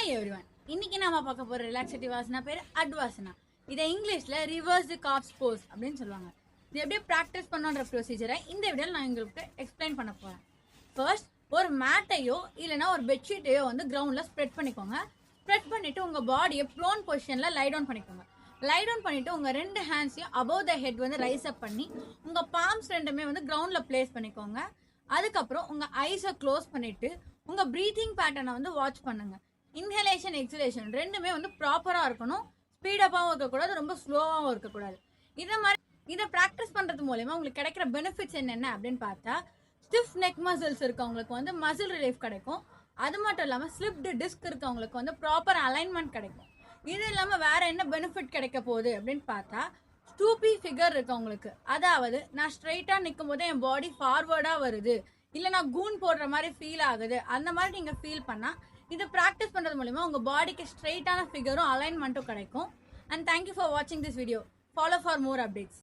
Hi everyone. இன்னைக்கு நாம பார்க்க போற ரிலாக்ஸேட்டிவ் ஆசனா பேர் அட்வாசனா. இதை இங்கிலீஷ்ல ரிவர்ஸ் காப்ஸ் போஸ் அப்படின்னு சொல்லுவாங்க. இது எப்படி ப்ராக்டிஸ் பண்ணுன்ற ப்ரொசீஜரை இந்த வீடியோவில் நான் உங்களுக்கு எக்ஸ்பிளைன் பண்ண போறேன். ஃபர்ஸ்ட் ஒரு மேட்டையோ இல்லைன்னா ஒரு பெட்ஷீட்டையோ வந்து கிரவுண்ட்ல ஸ்ப்ரெட் பண்ணிக்கோங்க. ஸ்ப்ரெட் பண்ணிட்டு உங்க பாடியை ப்ரோன் பொசிஷன்ல லை டவுன் பண்ணிக்கோங்க. லை டவுன் பண்ணிட்டு உங்க ரெண்டு ஹேண்ட்ஸையும் அபவ் த ஹெட் வந்து ரைஸ் அப் பண்ணி உங்க பாம்ஸ் ரெண்டுமே வந்து கிரவுண்ட்ல பிளேஸ் பண்ணிக்கோங்க. அதுக்கப்புறம் உங்க ஐஸை க்ளோஸ் பண்ணிட்டு உங்க ப்ரீத்திங் பேட்டர்னை வந்து வாட்ச் பண்ணுங்க. இன்ஹலேஷன் எக்ஸலேஷன் ரெண்டுமே வந்து ப்ராப்பராக இருக்கணும். ஸ்பீடப்பாகவும் இருக்கக்கூடாது, ரொம்ப ஸ்லோவாகவும் இருக்கக்கூடாது. இதை ப்ராக்டிஸ் பண்ணுறது மூலயமா உங்களுக்கு கிடைக்கிற பெனிஃபிட்ஸ் என்னென்ன அப்படின்னு பார்த்தா, ஸ்டிஃப் நெக் மசில்ஸ் இருக்கவங்களுக்கு வந்து மசில் ரிலீஃப் கிடைக்கும். அது மட்டும் இல்லாமல் ஸ்லிப்டு டிஸ்க் இருக்கவங்களுக்கு வந்து ப்ராப்பர் அலைன்மெண்ட் கிடைக்கும். இது இல்லாமல் வேற என்ன பெனிஃபிட் கிடைக்க போகுது அப்படின்னு பார்த்தா, ஸ்டூப்பி ஃபிகர் இருக்கவங்களுக்கு, அதாவது நான் ஸ்ட்ரைட்டாக நிற்கும் போதே என் பாடி ஃபார்வர்டாக வருது, இல்லை நான் கூன் போடுற மாதிரி ஃபீல் ஆகுது, அந்த மாதிரி நீங்கள் ஃபீல் பண்ணால் இதை ப்ராக்டிஸ் பண்ணுறது மூலிமா உங்கள் பாடிக்கு ஸ்ட்ரைட்டான ஃபிகரும் அலைன்மெண்ட்டும் கிடைக்கும். அண்ட் தேங்க்யூ ஃபார் வாட்சிங் this video. Follow for more updates.